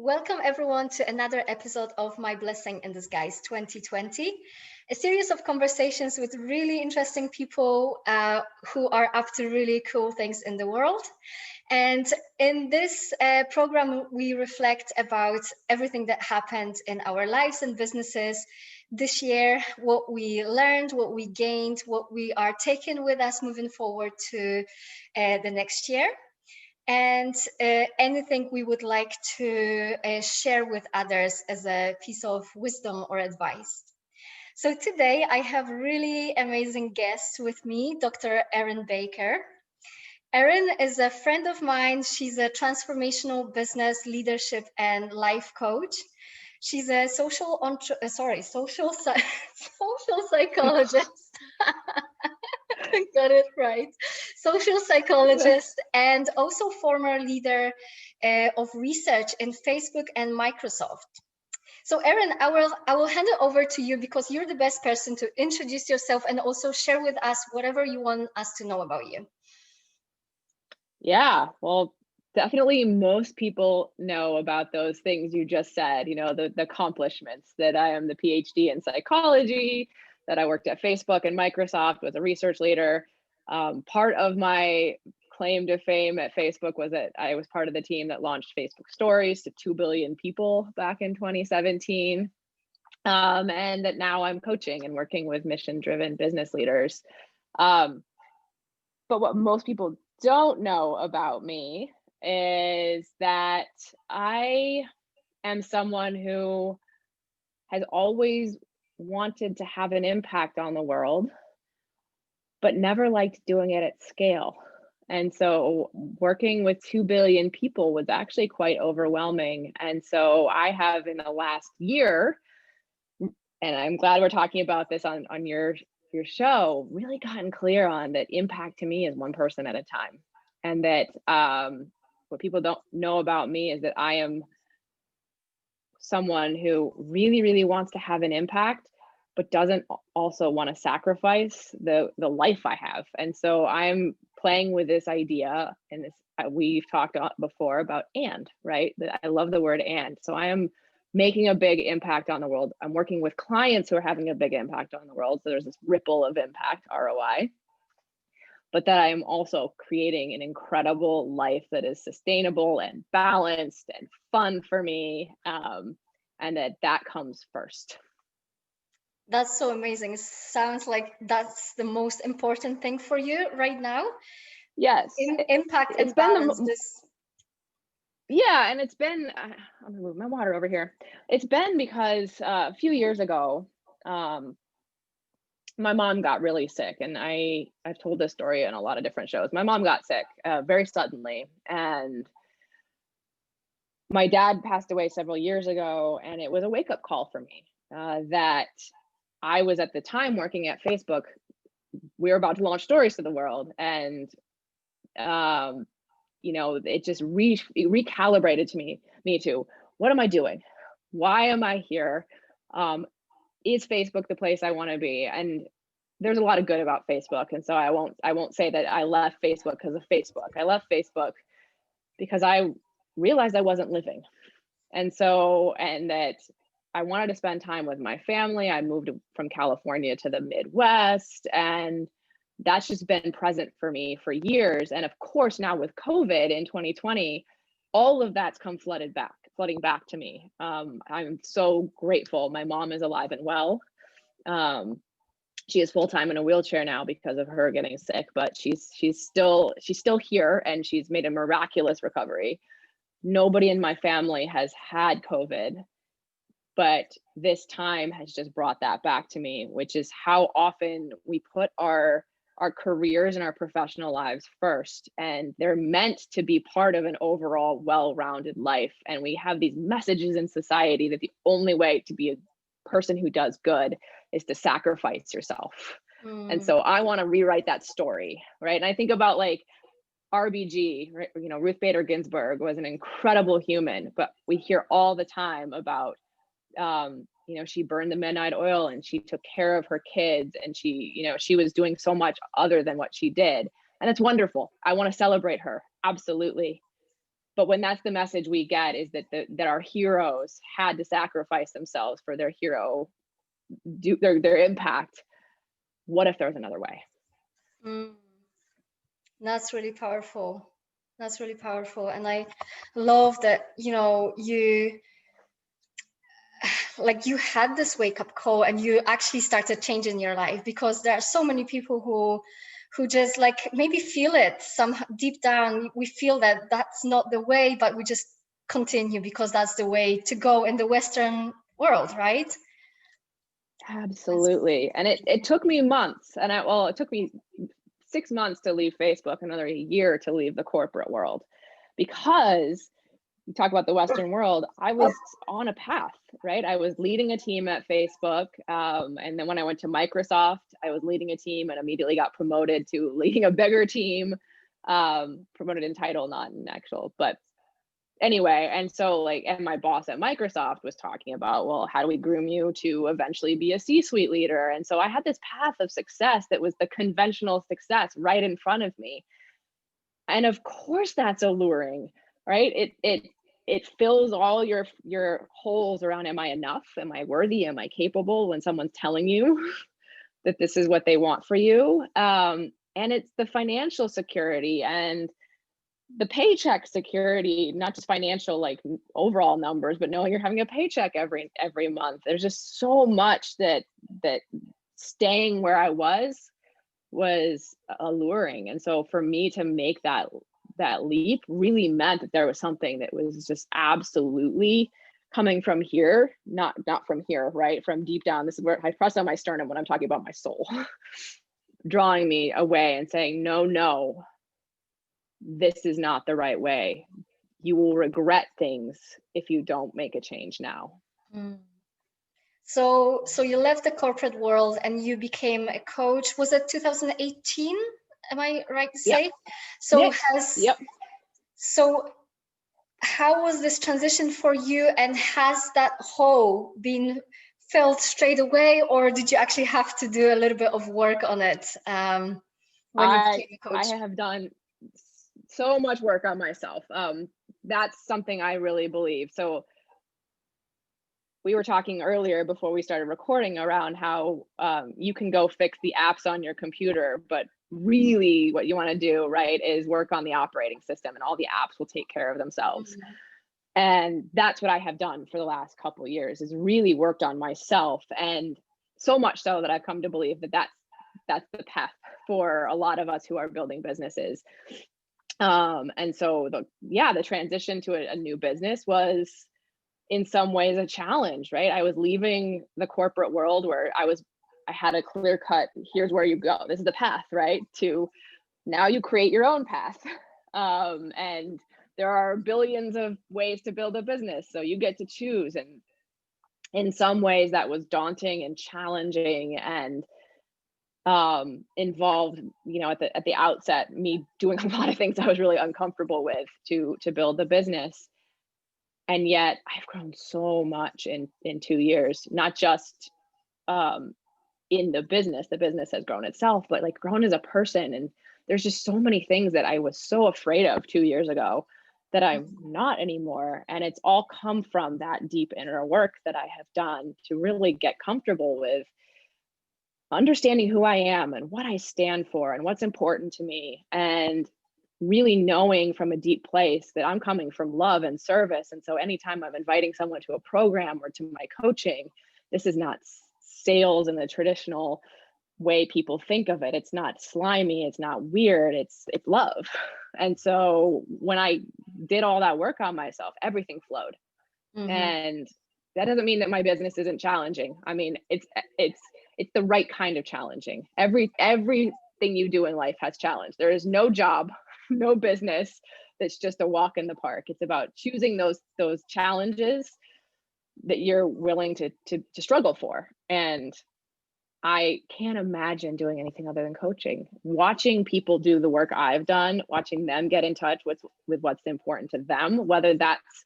Welcome everyone to another episode of My Blessing in Disguise 2020, a series of conversations with really interesting people who are up to really cool things in the world. And in this program, we reflect about everything that happened in our lives and businesses this year, what we learned, what we gained, what we are taking with us moving forward to the next year, and anything we would like to share with others as a piece of wisdom or advice. So today I have really amazing guests with me, Dr. Erin Baker. Erin is a friend of mine. She's a transformational business leadership and life coach. She's a social psychologist. Got it right. Social psychologist and also former leader of research in Facebook and Microsoft. So Erin, I will hand it over to you because you're the best person to introduce yourself and also share with us whatever you want us to know about you. Yeah, well, definitely most people know about those things you just said, the accomplishments, that I am the PhD in psychology, that I worked at Facebook and Microsoft, was a research leader. Part of my claim to fame at Facebook was that I was part of the team that launched Facebook Stories to 2 billion people back in 2017. And that now I'm coaching and working with mission-driven business leaders. But what most people don't know about me is that I am someone who has always wanted to have an impact on the world, but never liked doing it at scale. And so working with 2 billion people was actually quite overwhelming. And so I have, in the last year, and I'm glad we're talking about this on your show, really gotten clear on that impact to me is one person at a time. And that what people don't know about me is that I am someone who really, really wants to have an impact, but doesn't also want to sacrifice the life I have. And so I'm playing with this idea, and this we've talked before about right? I love the word and. So I am making a big impact on the world. I'm working with clients who are having a big impact on the world. So there's this ripple of impact, ROI. But that I am also creating an incredible life that is sustainable and balanced and fun for me, and that comes first. That's so amazing. It sounds like that's the most important thing for you right now. Yes. Impact and balance. Yeah, and it's been, I'm gonna move my water over here. It's been because a few years ago, my mom got really sick, and I've told this story in a lot of different shows. My mom got sick very suddenly, and my dad passed away several years ago, and it was a wake-up call for me that I was at the time working at Facebook. We were about to launch Stories to the world, and it just recalibrated to me to what am I doing? Why am I here? Is Facebook the place I want to be? And there's a lot of good about Facebook, and so I won't say that I left Facebook because of Facebook. I left Facebook because I realized I wasn't living, and that I wanted to spend time with my family. I moved from California to the Midwest, and that's just been present for me for years. And of course, now with COVID in 2020, all of that's come flooding back to me. I'm so grateful. My mom is alive and well. She is full-time in a wheelchair now because of her getting sick, but she's still here, and she's made a miraculous recovery. Nobody in my family has had COVID, but this time has just brought that back to me, which is how often we put our careers and our professional lives first, and they're meant to be part of an overall well-rounded life. And we have these messages in society that the only way to be a person who does good is to sacrifice yourself. And so I want to rewrite that story, right? And I think about like RBG, right? Ruth Bader Ginsburg was an incredible human, but we hear all the time about she burned the midnight oil, and she took care of her kids, and she was doing so much other than what she did. And it's wonderful. I want to celebrate her. Absolutely. But when that's the message we get, is that that our heroes had to sacrifice themselves for their hero, do their impact. What if there's another way? Mm, that's really powerful. That's really powerful. And I love that, you had this wake up call and you actually started changing your life, because there are so many people who just like maybe feel it some deep down. We feel that that's not the way, but we just continue because that's the way to go in the Western world, right? Absolutely. And it took me months, and it took me 6 months to leave Facebook, another year to leave the corporate world, because you talk about the Western world, I was on a path, right? I was leading a team at Facebook. And then when I went to Microsoft, I was leading a team and immediately got promoted to leading a bigger team, promoted in title, not in actual, but anyway. And so and my boss at Microsoft was talking about, well, how do we groom you to eventually be a C-suite leader? And so I had this path of success that was the conventional success right in front of me. And of course that's alluring, right? It fills all your holes around, am I enough? Am I worthy? Am I capable? When someone's telling you that this is what they want for you. And it's the financial security and the paycheck security, not just financial, like overall numbers, but knowing you're having a paycheck every month. There's just so much that staying where I was alluring. And so for me to make that leap really meant that there was something that was just absolutely coming from here, not from here, right? From deep down. This is where I press on my sternum when I'm talking about my soul, drawing me away and saying, no, this is not the right way. You will regret things if you don't make a change now. Mm. So you left the corporate world and you became a coach. Was it 2018? Am I right to say? Yep. So Yep. So how was this transition for you, and has that hole been filled straight away, or did you actually have to do a little bit of work on it when you became a coach? I have done so much work on myself. That's something I really believe. So we were talking earlier before we started recording around how you can go fix the apps on your computer, but really what you want to do, right, is work on the operating system, and all the apps will take care of themselves. Mm-hmm. And that's what I have done for the last couple of years, is really worked on myself. And so much so that I've come to believe that that's the path for a lot of us who are building businesses. And so the transition to a new business was in some ways a challenge, right? I was leaving the corporate world where I had a clear cut, here's where you go, this is the path, right? To now you create your own path. And there are billions of ways to build a business, so you get to choose. And in some ways that was daunting and challenging, and involved, at the outset, me doing a lot of things I was really uncomfortable with to build the business. And yet I've grown so much in 2 years, not just in the business has grown itself, but like grown as a person. And there's just so many things that I was so afraid of 2 years ago that I'm not anymore. And it's all come from that deep inner work that I have done to really get comfortable with understanding who I am and what I stand for and what's important to me, and really knowing from a deep place that I'm coming from love and service. And so anytime I'm inviting someone to a program or to my coaching, this is not sales in the traditional way people think of it. It's not slimy, it's not weird, it's love. And so when I did all that work on myself, everything flowed. Mm-hmm. And that doesn't mean that my business isn't challenging. I mean, it's the right kind of challenging. Everything you do in life has challenge. There is no job, no business that's just a walk in the park. It's about choosing those challenges that you're willing to struggle for. And I can't imagine doing anything other than coaching. Watching people do the work I've done, watching them get in touch with what's important to them, whether that's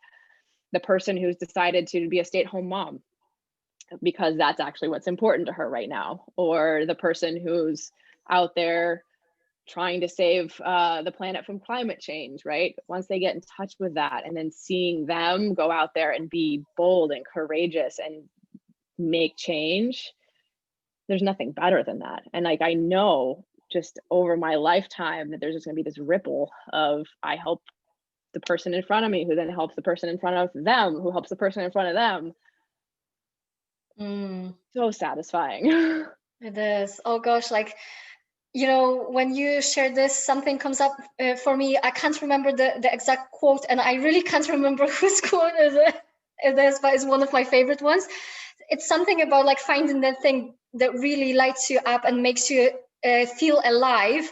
the person who's decided to be a stay-at-home mom because that's actually what's important to her right now, or the person who's out there trying to save the planet from climate change, right? Once they get in touch with that, and then seeing them go out there and be bold and courageous and make change, there's nothing better than that. And like, I know just over my lifetime that there's just going to be this ripple of, I help the person in front of me, who then helps the person in front of them, who helps the person in front of them. So satisfying. It is. Oh gosh, like, you know, when you share this, something comes up for me. I can't remember the exact quote, and I really can't remember whose quote it is, but it's one of my favorite ones. It's something about like finding that thing that really lights you up and makes you feel alive.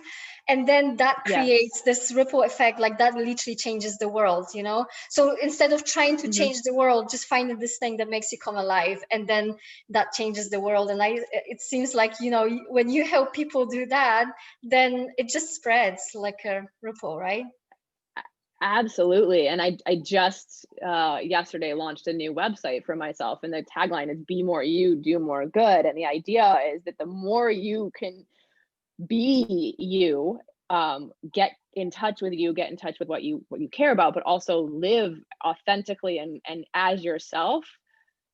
And then that creates this ripple effect, like that literally changes the world, you know? So instead of trying to change the world, just finding this thing that makes you come alive, and then that changes the world. And it seems like, you know, when you help people do that, then it just spreads like a ripple, right? Absolutely. And I just yesterday launched a new website for myself, and the tagline is "Be more you, do more good." And the idea is that the more you can be you, get in touch with you, get in touch with what you care about, but also live authentically and as yourself,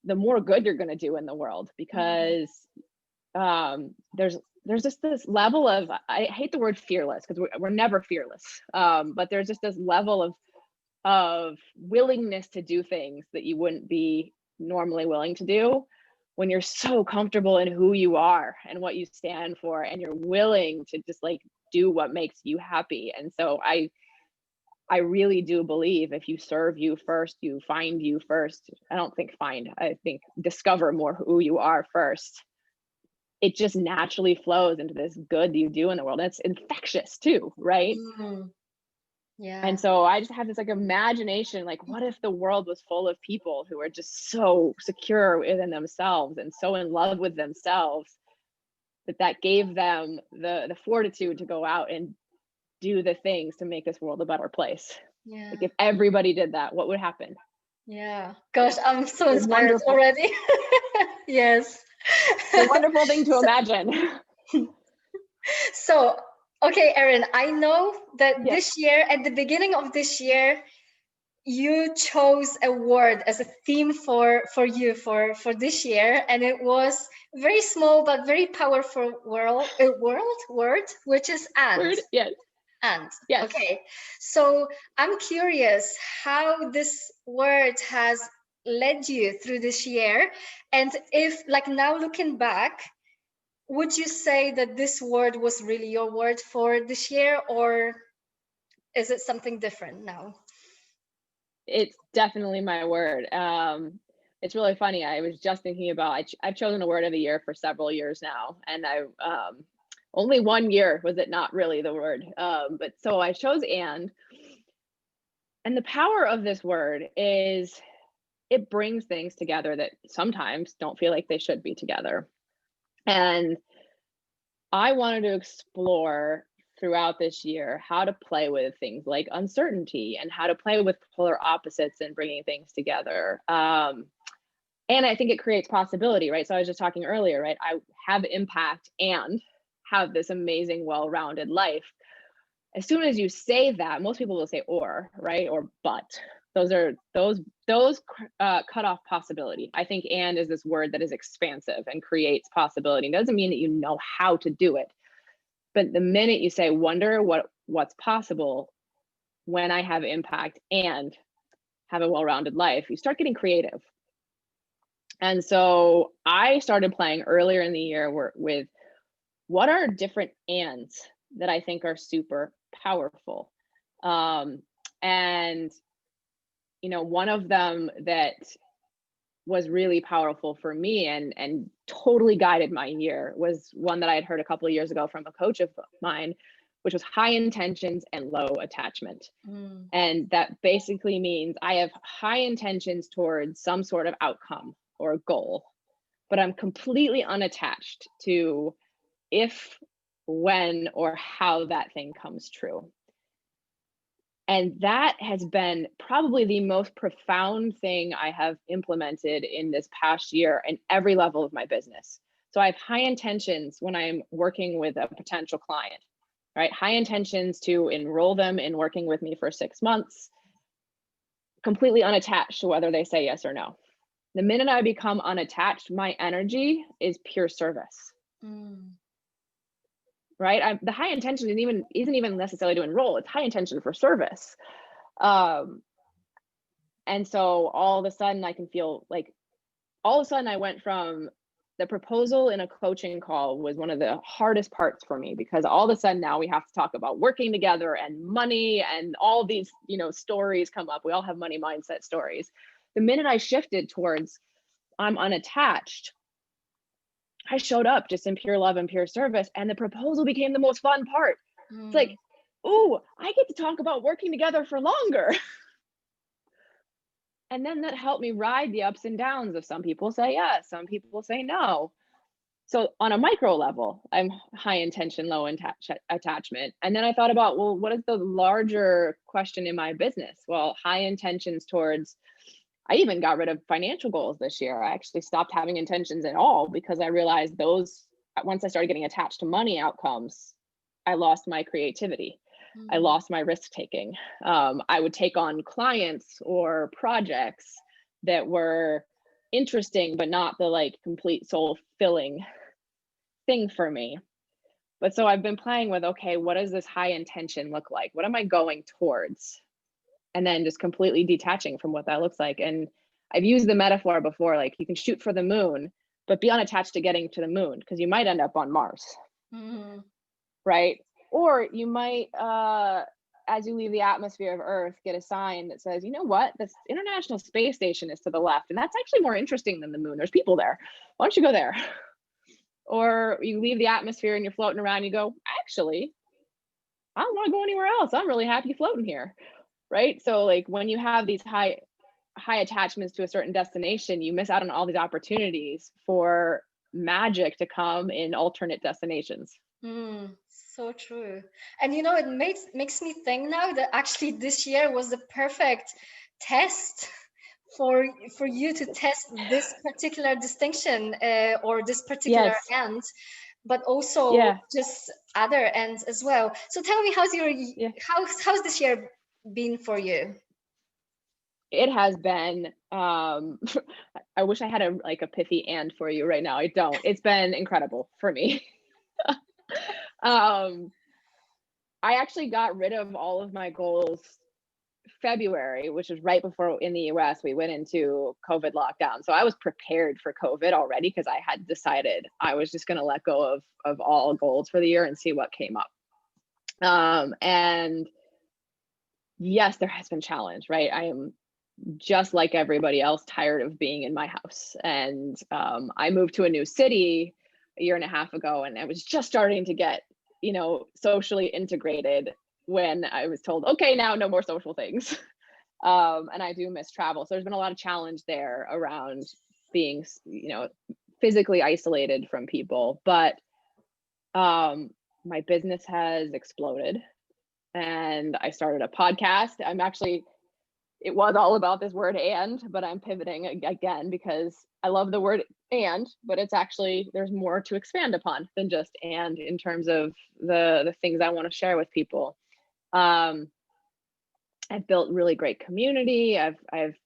the more good you're going to do in the world. Because there's just this level of, I hate the word fearless, because we're never fearless, but there's just this level of willingness to do things that you wouldn't be normally willing to do when you're so comfortable in who you are and what you stand for, and you're willing to just like do what makes you happy. And so I really do believe if you serve you first, you find you first. I don't think find, I think discover more who you are first. It just naturally flows into this good you do in the world. And it's infectious too, right? Yeah. And so I just have this like imagination, like, what if the world was full of people who are just so secure within themselves and so in love with themselves that gave them the fortitude to go out and do the things to make this world a better place. Yeah. Like if everybody did that, what would happen? Yeah. Gosh, I'm so inspired already. Yes. It's a wonderful thing to imagine. So, okay, Erin, I know that this year, at the beginning of this year, you chose a word as a theme for you for this year, and it was very small but very powerful word, which is "and." Word, yes. And yes. Okay, so I'm curious how this word has led you through this year, and if, like, now looking back, would you say that this word was really your word for this year, or is it something different now? It's definitely my word. It's really funny. I was just thinking about, I've chosen a word of the year for several years now, and I only 1 year was it not really the word. But so I chose and the power of this word is it brings things together that sometimes don't feel like they should be together. And I wanted to explore throughout this year how to play with things like uncertainty and how to play with polar opposites and bringing things together. And I think it creates possibility, right? So I was just talking earlier, right? I have impact and have this amazing, well-rounded life. As soon as you say that, most people will say or, right? Or but. Those cut off possibility. I think and is this word that is expansive and creates possibility. It doesn't mean that you know how to do it. But the minute you say, wonder what's possible when I have impact and have a well-rounded life, you start getting creative. And so I started playing earlier in the year with what are different ands that I think are super powerful. And, you know, one of them that was really powerful for me and totally guided my year was one that I had heard a couple of years ago from a coach of mine, which was high intentions and low attachment. And that basically means I have high intentions towards some sort of outcome or goal, but I'm completely unattached to if, when, or how that thing comes true. And that has been probably the most profound thing I have implemented in this past year in every level of my business. So I have high intentions when I'm working with a potential client, right? High intentions to enroll them in working with me for 6 months, completely unattached to whether they say yes or no. The minute I become unattached, my energy is pure service, right? The high intention isn't even necessarily to enroll; it's high intention for service. And so all of a sudden, I can feel like all of a sudden I went from the proposal in a coaching call was one of the hardest parts for me, because all of a sudden now we have to talk about working together and money and all these, stories come up. We all have money mindset stories. The minute I shifted towards I'm unattached, I showed up just in pure love and pure service, and the proposal became the most fun part. It's like, oh, I get to talk about working together for longer. And then that helped me ride the ups and downs of some people say yes, some people say no. So on a micro level, I'm high intention, low attachment. And then I thought about, well, what is the larger question in my business? Well, high intentions towards, I even got rid of financial goals this year. I actually stopped having intentions at all, because I realized once I started getting attached to money outcomes, I lost my creativity. I lost my risk taking. I would take on clients or projects that were interesting, but not the complete soul filling thing for me. But so I've been playing with, okay, what does this high intention look like? What am I going towards? And then just completely detaching from what that looks like. And I've used the metaphor before, like you can shoot for the moon, but be unattached to getting to the moon, because you might end up on Mars. Right? Or you might, as you leave the atmosphere of Earth, get a sign that says, you know what, this International Space Station is to the left, and that's actually more interesting than the moon. There's people there. Why don't you go there? Or you leave the atmosphere and you're floating around, and you go, actually, I don't want to go anywhere else. I'm really happy floating here. Right? So like when you have these high attachments to a certain destination, you miss out on all these opportunities for magic to come in alternate destinations. So true. And it makes me think now that actually this year was the perfect test for you to test this particular distinction or this particular end, but also just other ends as well. So tell me, how's this year been for you? It has been, I wish I had a pithy and for you right now. I don't. It's been incredible for me. I actually got rid of all of my goals February, which was right before in the US we went into COVID lockdown. So I was prepared for COVID already, because I had decided I was just going to let go of all goals for the year and see what came up. And yes, there has been challenge, right? I am just like everybody else tired of being in my house. And I moved to a new city a year and a half ago, and I was just starting to get, socially integrated when I was told, okay, now no more social things. And I do miss travel. So there's been a lot of challenge there around being, physically isolated from people. But my business has exploded, and I started a podcast. It was all about this word and, but I'm pivoting again, because I love the word and, but it's actually, there's more to expand upon than just and in terms of the things I want to share with people. I've built really great community. I've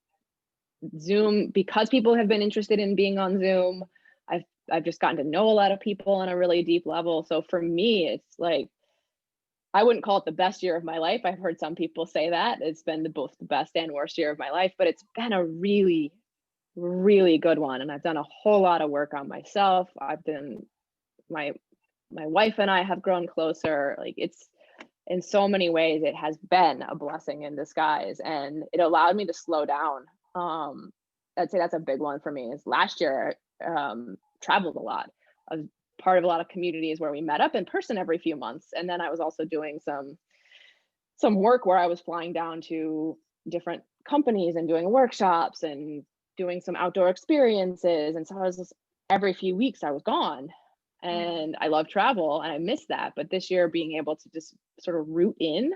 Zoom, because people have been interested in being on Zoom. I've just gotten to know a lot of people on a really deep level. So for me, it's like, I wouldn't call it the best year of my life. I've heard some people say that. It's been both the best and worst year of my life, but it's been a really, really good one. And I've done a whole lot of work on myself. My wife and I have grown closer. Like, it's, in so many ways, it has been a blessing in disguise, and it allowed me to slow down. I'd say that's a big one for me. Is last year, traveled a lot. I was part of a lot of communities where we met up in person every few months, and then I was also doing some work where I was flying down to different companies and doing workshops and doing some outdoor experiences. And so I was just, every few weeks I was gone. And I love travel and I miss that. But this year, being able to just sort of root in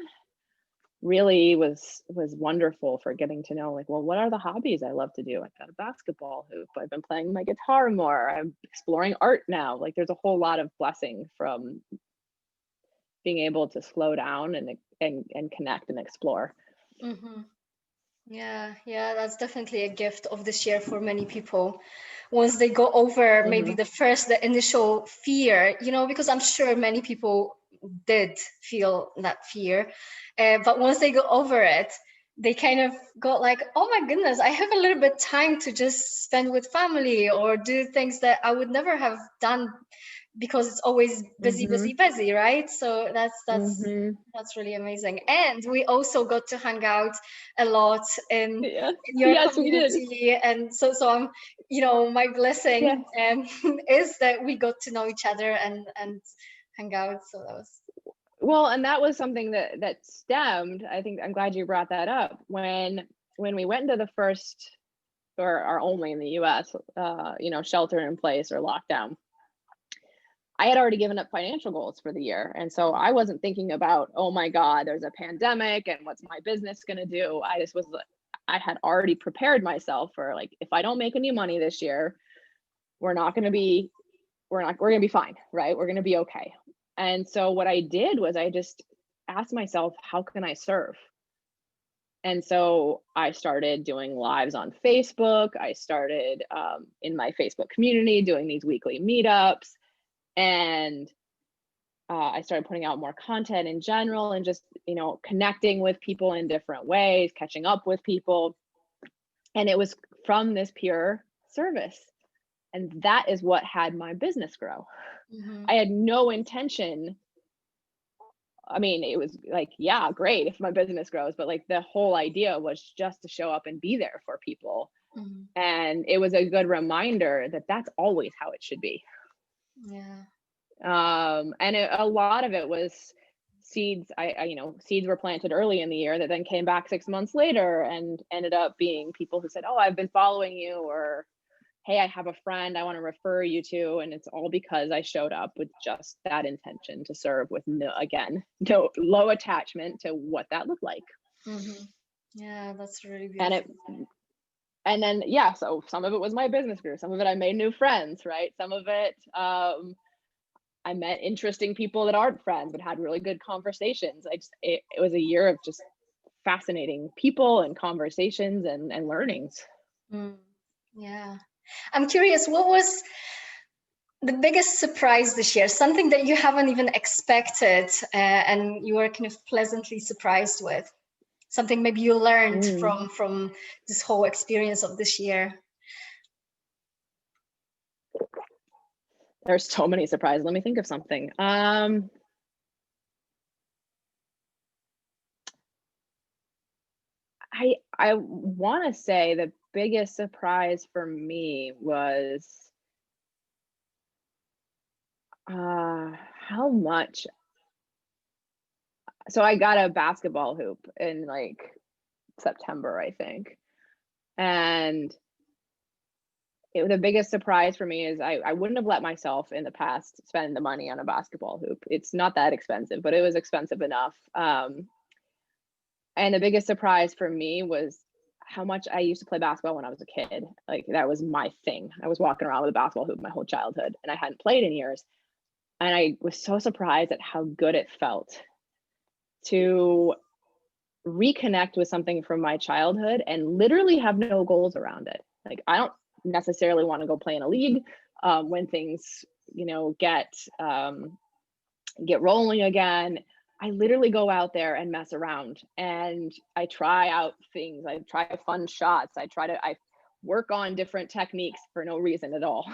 really was wonderful for getting to know, like, well, what are the hobbies I love to do? I've got a basketball hoop. I've been playing my guitar more. I'm exploring art now. Like, there's a whole lot of blessing from being able to slow down and connect and explore. Mm-hmm. Yeah, that's definitely a gift of this year for many people. Once they go over maybe the initial fear, because I'm sure many people did feel that fear. But once they go over it, they kind of got like, oh my goodness, I have a little bit time to just spend with family or do things that I would never have done because it's always busy, right? So that's really amazing. And we also got to hang out a lot in your community, and so I'm, my blessing is that we got to know each other and hang out. So that was and that was something that stemmed. I think I'm glad you brought that up when we went into the first, or are only in the US, shelter in place or lockdown. I had already given up financial goals for the year. And so I wasn't thinking about, oh my God, there's a pandemic and what's my business going to do? I had already prepared myself for, like, if I don't make any money this year, we're going to be fine, right? We're going to be okay. And so what I did was I just asked myself, how can I serve? And so I started doing lives on Facebook. I started in my Facebook community doing these weekly meetups. And I started putting out more content in general and just, connecting with people in different ways, catching up with people. And it was from this pure service. And that is what had my business grow. I had no intention. I mean, it was like, yeah, great if my business grows, but like the whole idea was just to show up and be there for people. And it was a good reminder that that's always how it should be. Yeah. And a lot of it was seeds. Seeds were planted early in the year that then came back 6 months later and ended up being people who said, oh, I've been following you, or hey, I have a friend I want to refer you to. And it's all because I showed up with just that intention to serve, with no low attachment to what that looked like. Yeah, that's really beautiful. And then, so some of it was my business group. Some of it I made new friends, right? Some of it, I met interesting people that aren't friends, but had really good conversations. It was a year of just fascinating people and conversations and learnings. Yeah. I'm curious, what was the biggest surprise this year? Something that you haven't even expected and you were kind of pleasantly surprised with? Something maybe you learned from this whole experience of this year? There's so many surprises. Let me think of something. I want to say the biggest surprise for me was how much. So I got a basketball hoop in like September, I think. And the biggest surprise for me is I wouldn't have let myself in the past spend the money on a basketball hoop. It's not that expensive, but it was expensive enough. And the biggest surprise for me was how much I used to play basketball when I was a kid. Like, that was my thing. I was walking around with a basketball hoop my whole childhood, and I hadn't played in years. And I was so surprised at how good it felt to reconnect with something from my childhood and literally have no goals around it. Like, I don't necessarily want to go play in a league when things, get rolling again. I literally go out there and mess around, and I try out things. I try fun shots. I work on different techniques for no reason at all.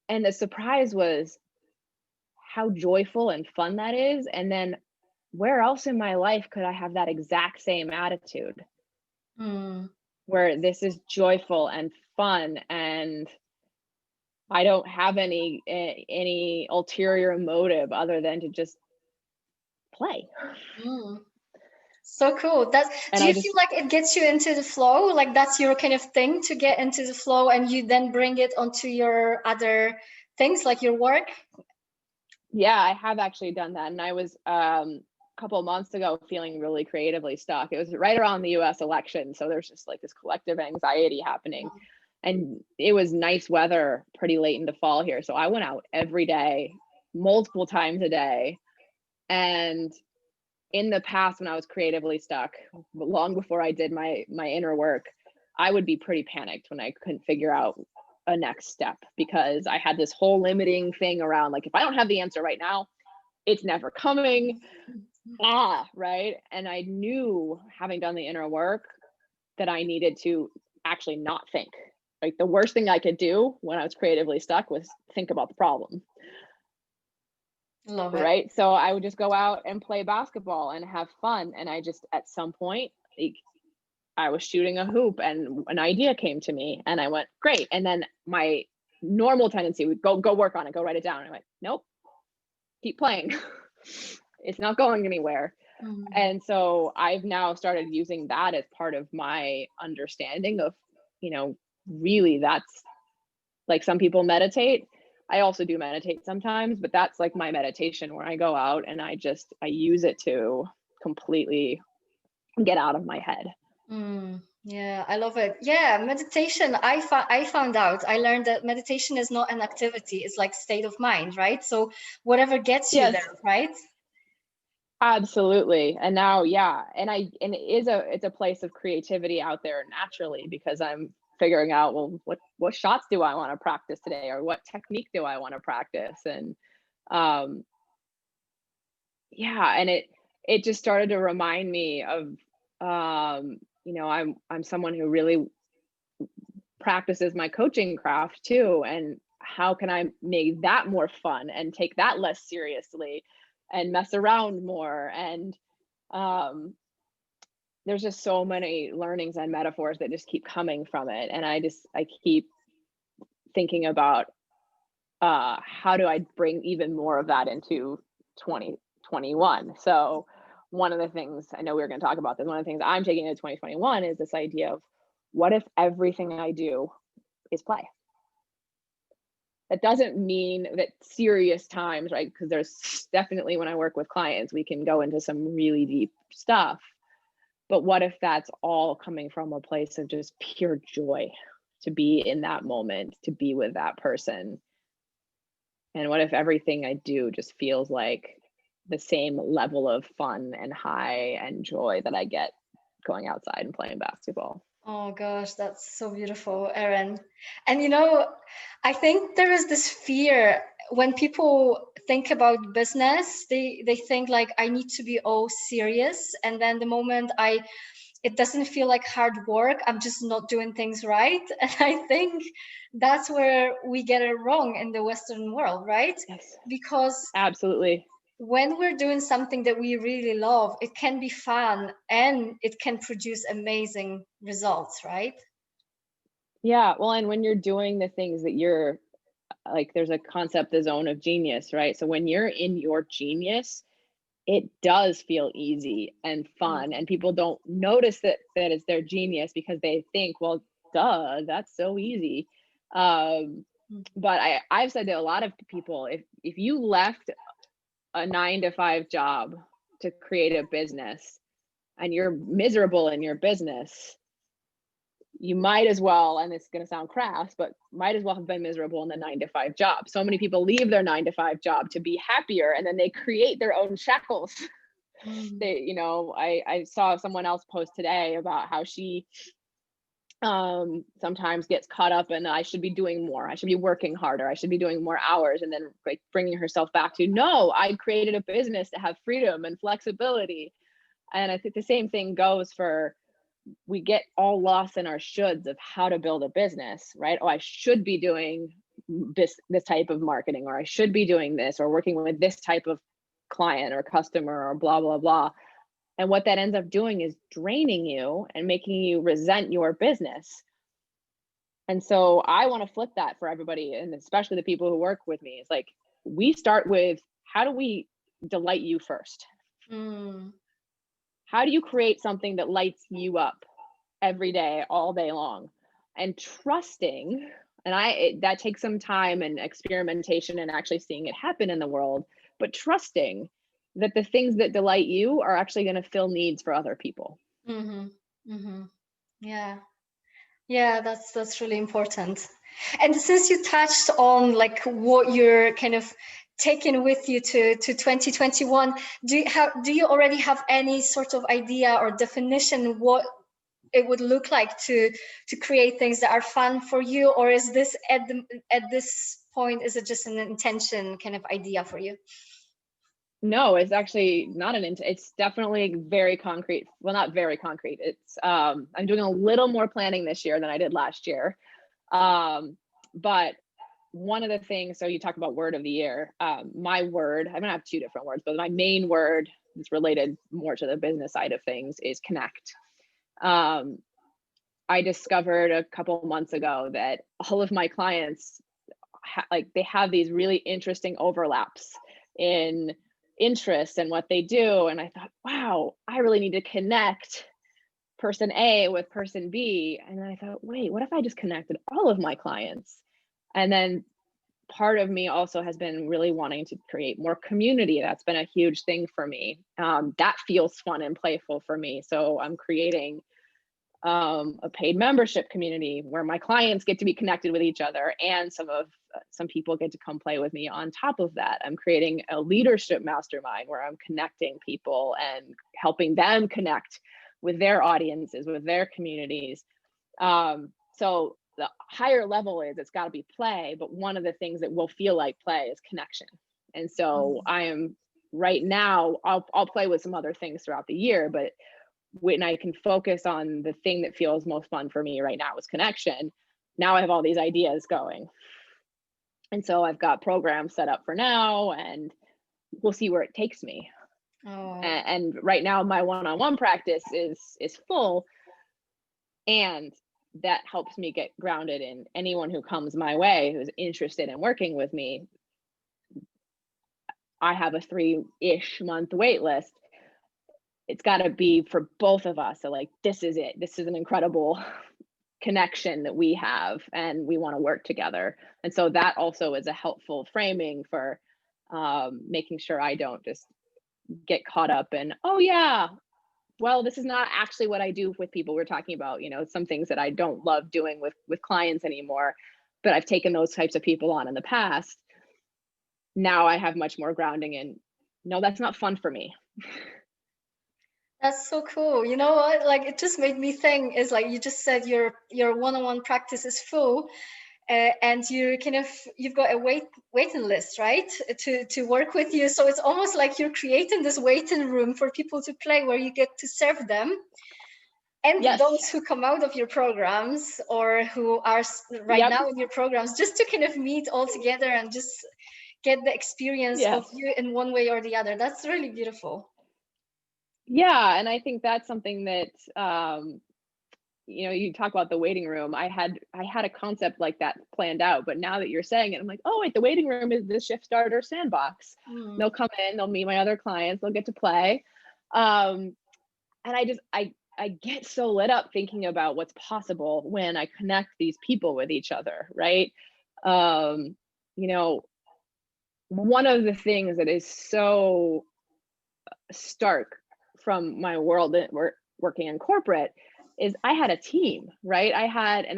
And the surprise was how joyful and fun that is. And then where else in my life could I have that exact same attitude? Where this is joyful and fun, and I don't have any ulterior motive other than to just play. So cool. Do you feel like it gets you into the flow? Like that's your kind of thing, to get into the flow, and you then bring it onto your other things like your work? Yeah, I have actually done that. And I was a couple of months ago feeling really creatively stuck. It was right around the US election. So there's just like this collective anxiety happening. And it was nice weather pretty late into fall here. So I went out every day, multiple times a day, And in the past, when I was creatively stuck, long before I did my inner work, I would be pretty panicked when I couldn't figure out a next step, because I had this whole limiting thing around, like, if I don't have the answer right now, it's never coming. Right. And I knew, having done the inner work, that I needed to actually not think. Like, the worst thing I could do when I was creatively stuck was think about the problem. Love it. Right. So I would just go out and play basketball and have fun. And I just, at some point, like, I was shooting a hoop and an idea came to me and I went, great. And then my normal tendency would go work on it, go write it down. And I went, nope, keep playing. It's not going anywhere. And so I've now started using that as part of my understanding of, really, that's, like, some people meditate. I also do meditate sometimes, but that's like my meditation, where I go out and I use it to completely get out of my head. Yeah, I love it. Yeah, meditation. I found out. I learned that meditation is not an activity. It's like state of mind, right? So whatever gets you Yes, there, right? absolutely. And now, yeah, and it's a place of creativity out there naturally, because I'm figuring out, well, what shots do I want to practice today, or what technique do I want to practice? And um yeah, and it just started to remind me of, I'm someone who really practices my coaching craft too, and how can I make that more fun and take that less seriously and mess around more. And um there's just so many learnings and metaphors that just keep coming from it, and I keep thinking about how do I bring even more of that into 2021. So one of the things, I know we were going to talk about this, one of the things I'm taking into 2021 is this idea of, what if everything I do is play? That doesn't mean that serious times, right? Because there's definitely, when I work with clients, we can go into some really deep stuff. But what if that's all coming from a place of just pure joy, to be in that moment, to be with that person? And what if everything I do just feels like the same level of fun and high and joy that I get going outside and playing basketball? Oh gosh, that's so beautiful, Erin. And I think there is this fear when people think about business, they think like, I need to be all serious. And then the moment it doesn't feel like hard work, I'm just not doing things right. And I think that's where we get it wrong in the Western world, right? Yes, Because absolutely. when we're doing something that we really love, it can be fun and it can produce amazing results, right? Yeah. Well, and when you're doing the things that you're, like, there's a concept, the zone of genius, right? So when you're in your genius, it does feel easy and fun, and people don't notice that it's their genius, because they think, well, duh, that's so easy. But I've said to a lot of people, if you left a 9 to 5 job to create a business and you're miserable in your business, you might as well, and it's going to sound crass, but might as well have been miserable in the 9 to 5 job. So many people leave their 9 to 5 job to be happier, and then they create their own shackles. I saw someone else post today about how she sometimes gets caught up in, I should be doing more, I should be working harder, I should be doing more hours, and then, like, bringing herself back to, no, I created a business to have freedom and flexibility. And I think the same thing goes for, we get all lost in our shoulds of how to build a business, right? Oh, I should be doing this type of marketing, or I should be doing this, or working with this type of client or customer, or blah blah blah. And what that ends up doing is draining you and making you resent your business. And so I want to flip that for everybody, and especially the people who work with me. It's like, we start with, how do we delight you first? How do you create something that lights you up every day, all day long? And trusting, and that takes some time and experimentation and actually seeing it happen in the world, but trusting that the things that delight you are actually going to fill needs for other people. Yeah, that's really important. And since you touched on like what you're kind of taken with you to 2021? Do you already have any sort of idea or definition what it would look like to create things that are fun for you, or is this at this point, is it just an intention kind of idea for you? No, it's actually not it's definitely very concrete. Well, not very concrete. It's I'm doing a little more planning this year than I did last year. But one of the things, so you talk about word of the year, my word, I'm gonna have two different words, but my main word that's related more to the business side of things is connect. I discovered a couple months ago that all of my clients they have these really interesting overlaps in interests and what they do. And I thought, wow, I really need to connect person A with person B. And then I thought, wait, what if I just connected all of my clients? And then part of me also has been really wanting to create more community. That's been a huge thing for me. That feels fun and playful for me. So I'm creating a paid membership community where my clients get to be connected with each other, and some people get to come play with me on top of that. I'm creating a leadership mastermind where I'm connecting people and helping them connect with their audiences, with their communities. So the higher level is it's got to be play, but one of the things that will feel like play is connection. And so I am right now, I'll play with some other things throughout the year, but when I can focus on the thing that feels most fun for me right now is connection. Now I have all these ideas going. And so I've got programs set up for now, and we'll see where it takes me. Oh. And right now my one-on-one practice is full, and that helps me get grounded in anyone who comes my way who's interested in working with me. I have a 3-ish month wait list. It's got to be for both of us. So like, this is it. This is an incredible connection that we have, and we want to work together. And so that also is a helpful framing for making sure I don't just get caught up in, oh yeah, well, this is not actually what I do with people. We're talking about, some things that I don't love doing with clients anymore, but I've taken those types of people on in the past. Now I have much more grounding in, no, that's not fun for me. That's so cool. You know what? Like, it just made me think, is like, you just said your one-on-one practice is full, and you've got a waiting list, right? To work with you. So it's almost like you're creating this waiting room for people to play, where you get to serve them. And yes, those who come out of your programs or who are right now in your programs, just to kind of meet all together and just get the experience of you in one way or the other. That's really beautiful. Yeah, and I think that's something that you talk about the waiting room. I had a concept like that planned out, but now that you're saying it, I'm like, oh wait, the waiting room is the shift starter sandbox. They'll come in, they'll meet my other clients, they'll get to play, and I get so lit up thinking about what's possible when I connect these people with each other, right? One of the things that is so stark from my world that we're working in corporate is I had a team, right? I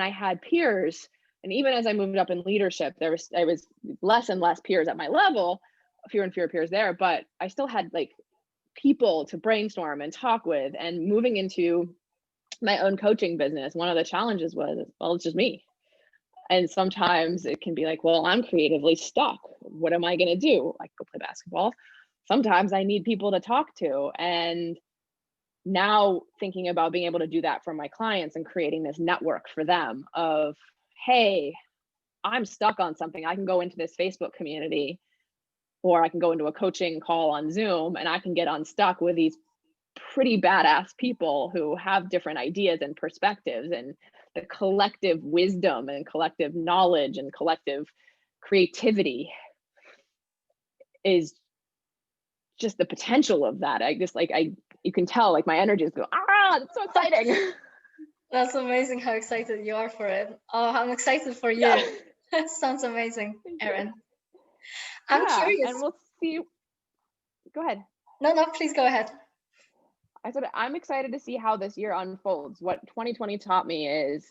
had peers. And even as I moved up in leadership, I was less and less peers at my level, fewer and fewer peers there, but I still had like people to brainstorm and talk with. And moving into my own coaching business, one of the challenges was, well, it's just me. And sometimes it can be like, well, I'm creatively stuck. What am I going to do? Like, go play basketball. Sometimes I need people to talk to. And now thinking about being able to do that for my clients and creating this network for them of, hey, I'm stuck on something. I can go into this Facebook community, or I can go into a coaching call on Zoom, and I can get unstuck with these pretty badass people who have different ideas and perspectives, and the collective wisdom and collective knowledge and collective creativity is just the potential of that. You can tell, like, my energy is going, it's so exciting. That's amazing how excited you are for it. Oh, I'm excited for you. Yeah. That sounds amazing, Erin. I'm curious. And we'll see. Go ahead. No, please go ahead. I said, I'm excited to see how this year unfolds. What 2020 taught me is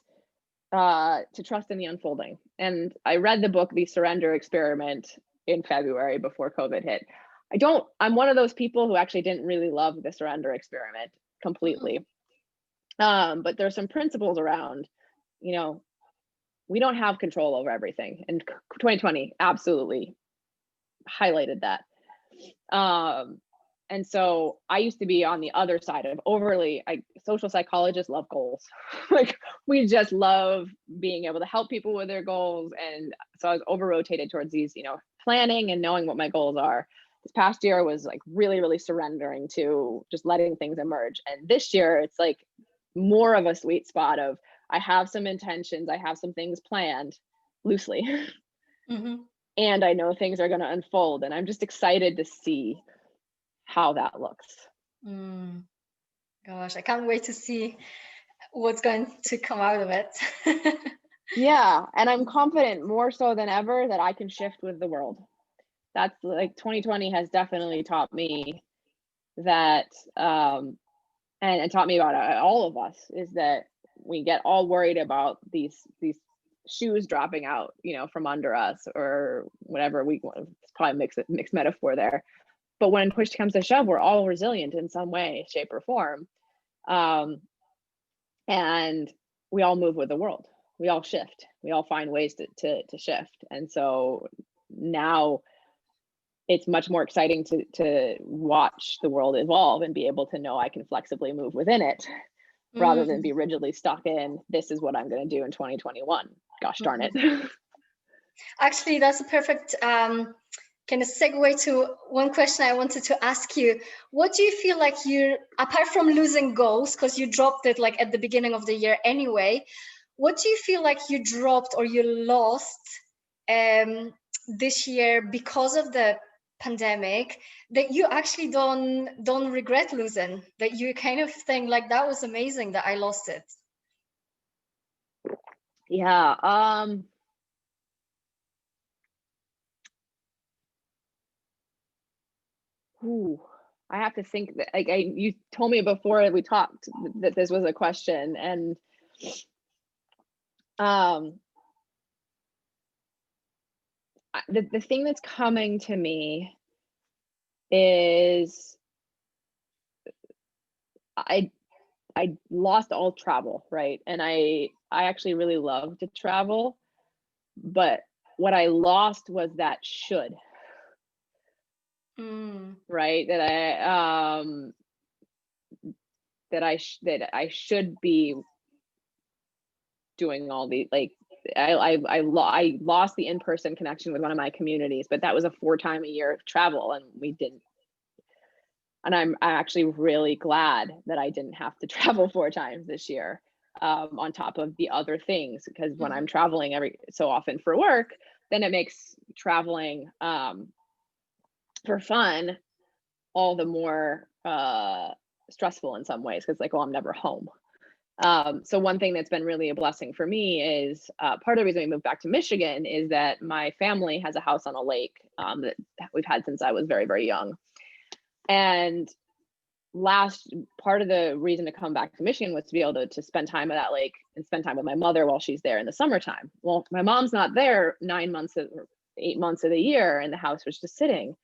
to trust in the unfolding. And I read the book, The Surrender Experiment. in February before COVID hit. I'm one of those people who actually didn't really love the surrender experiment completely. But there's some principles around, you know, we don't have control over everything. And 2020 absolutely highlighted that. And so I used to be on the other side of social psychologists love goals. Like we just love being able to help people with their goals. And so I was over rotated towards these, you know, planning and knowing what my goals are. This past year was like really, really surrendering to just letting things emerge. And this year it's like more of a sweet spot of, I have some intentions, I have some things planned loosely. And I know things are going to unfold, and I'm just excited to see how that looks. Gosh, I can't wait to see what's going to come out of it. Yeah, and I'm confident more so than ever that I can shift with the world. That's like 2020 has definitely taught me that, and taught me about all of us, is that we get all worried about these shoes dropping out, you know, from under us or whatever. It's probably mixed metaphor there. But when push comes to shove, we're all resilient in some way, shape, or form. And we all move with the world. We all shift. We all find ways to shift. And so now it's much more exciting to watch the world evolve and be able to know I can flexibly move within it rather than be rigidly stuck in, this is what I'm going to do in 2021. Gosh darn it. Actually, that's a perfect kind of segue to one question I wanted to ask you. What do you feel like apart from losing goals, because you dropped it like at the beginning of the year anyway, what do you feel like you dropped or you lost this year because of the pandemic that you actually don't regret losing, that you kind of think like, that was amazing that I lost it? Yeah. I have to think that, like, you told me before we talked that this was a question, and the thing that's coming to me is I lost all travel, right? And I actually really love to travel, but what I lost was that should. Right? That I should be doing all the, like, I lost the in-person connection with one of my communities, but that was a 4 time a year travel, and we didn't. And I'm actually really glad that I didn't have to travel 4 times this year, on top of the other things, because when I'm traveling every so often for work, then it makes traveling for fun all the more stressful in some ways, because like, oh, I'm never home. So one thing that's been really a blessing for me is part of the reason we moved back to Michigan is that my family has a house on a lake that we've had since I was very, very young. And part of the reason to come back to Michigan was to be able to spend time at that lake and spend time with my mother while she's there in the summertime. Well, my mom's not there 9 months or 8 months of the year, and the house was just sitting.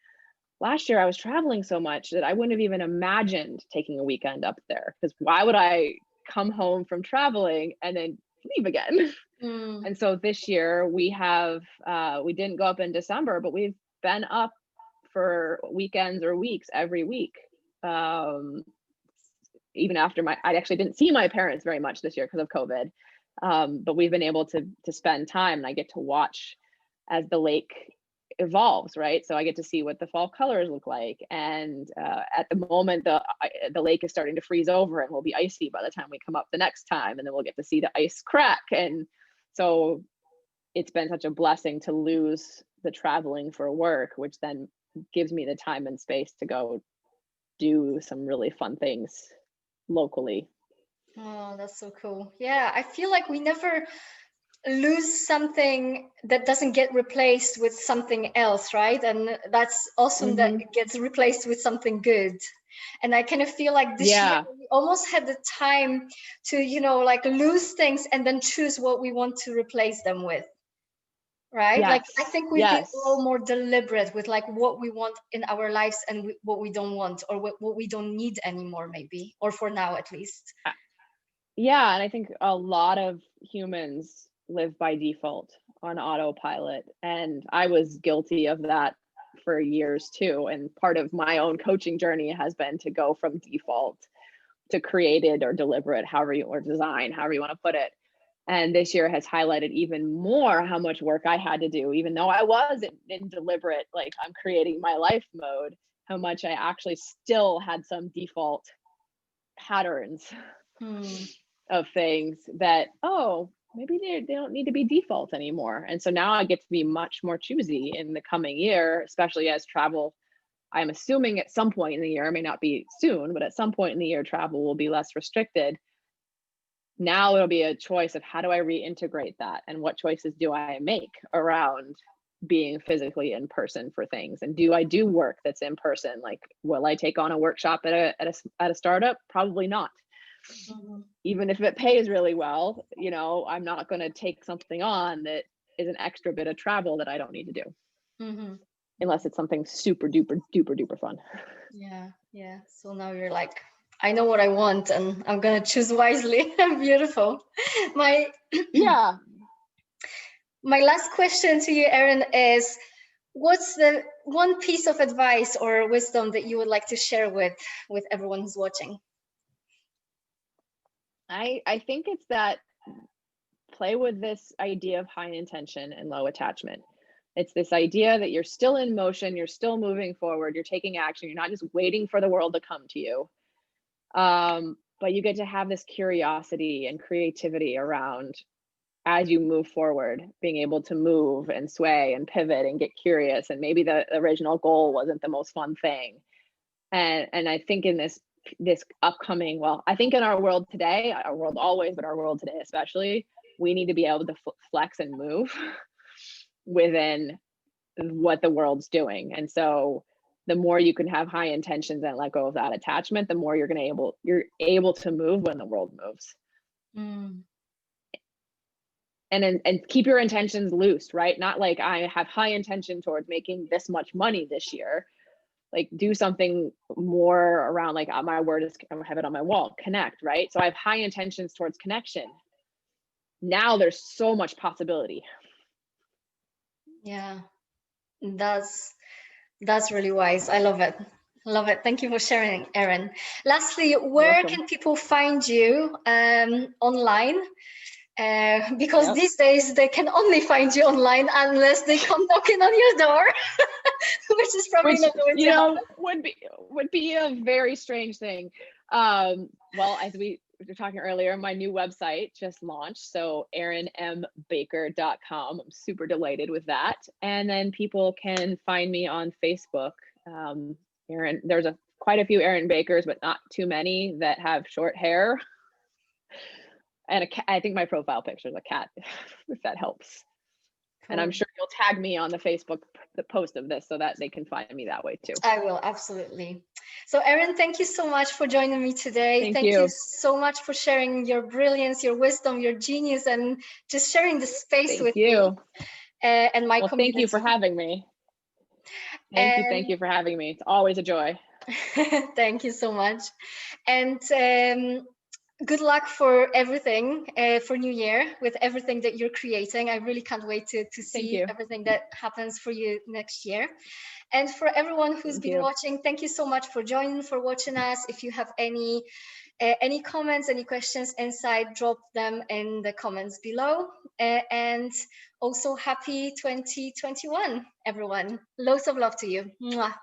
Last year I was traveling so much that I wouldn't have even imagined taking a weekend up there, because why would I come home from traveling and then leave again? And so this year we didn't go up in December, but we've been up for weekends or weeks every week. Even after I actually didn't see my parents very much this year because of COVID. But we've been able to spend time, and I get to watch as the lake evolves, right? So I get to see what the fall colors look like. And at the moment, the lake is starting to freeze over and will be icy by the time we come up the next time. And then we'll get to see the ice crack. And so it's been such a blessing to lose the traveling for work, which then gives me the time and space to go do some really fun things locally. Oh, that's so cool. Yeah, I feel like we never lose something that doesn't get replaced with something else, right? And that's awesome that it gets replaced with something good. And I kind of feel like this year we almost had the time to, like lose things and then choose what we want to replace them with. right? Like, I Yes. think we've been Yes. all more deliberate with like what we want in our lives and what we don't want, or what we don't need anymore, maybe, or for now at least. Yeah, and I think a lot of humans live by default on autopilot, and I was guilty of that for years too. And part of my own coaching journey has been to go from default to created or deliberate, however you, or design, however you want to put it. And this year has highlighted even more how much work I had to do, even though I was in deliberate, like I'm creating my life mode, how much I actually still had some default patterns of things that, oh, maybe they don't need to be default anymore. And so now I get to be much more choosy in the coming year, especially as travel, I'm assuming at some point in the year, it may not be soon, but at some point in the year, travel will be less restricted. Now it'll be a choice of how do I reintegrate that, and what choices do I make around being physically in person for things, and do I do work that's in person? Like, will I take on a workshop at a startup? Probably not. Even if it pays really well, you know, I'm not going to take something on that is an extra bit of travel that I don't need to do, unless it's something super duper duper duper fun. Yeah. So now you're like, I know what I want and I'm gonna choose wisely. Beautiful. My last question to you, Erin, is what's the one piece of advice or wisdom that you would like to share with everyone who's watching? I think it's that play with this idea of high intention and low attachment. It's this idea that you're still in motion, you're still moving forward, you're taking action, you're not just waiting for the world to come to you. But you get to have this curiosity and creativity around, as you move forward, being able to move and sway and pivot and get curious. And maybe the original goal wasn't the most fun thing. And I think in this upcoming, well, I think in our world today, our world always, but our world today especially, we need to be able to flex and move within what the world's doing. And so the more you can have high intentions and let go of that attachment, the more you're able to move when the world moves. And keep your intentions loose, right? Not like I have high intention towards making this much money this year. Like, do something more around, like, my word is, I have it on my wall, connect, right? So I have high intentions towards connection. Now there's so much possibility. Yeah, that's really wise. I love it. Love it. Thank you for sharing, Erin. Lastly, where can people find you online? Because these days they can only find you online unless they come knocking on your door, which is probably not going to happen. Would be a very strange thing. Well, as we were talking earlier, my new website just launched, so erinmbaker.com. I'm super delighted with that. And then people can find me on Facebook. Erin, there's quite a few Erin Bakers, but not too many that have short hair. And I think my profile picture is a cat, if that helps. Cool. And I'm sure you'll tag me on the post of this so that they can find me that way too. I will, absolutely. So Erin, thank you so much for joining me today. Thank you so much for sharing your brilliance, your wisdom, your genius, and just sharing the space with me and my community. Thank you for having me. Thank you for having me. It's always a joy. Thank you so much. And good luck for everything for New Year, with everything that you're creating. I really can't wait to see everything that happens for you next year. And for everyone who's been watching, thank you so much for watching us. If you have any comments, any questions inside, drop them in the comments below. And also happy 2021, everyone. Loads of love to you. Mwah.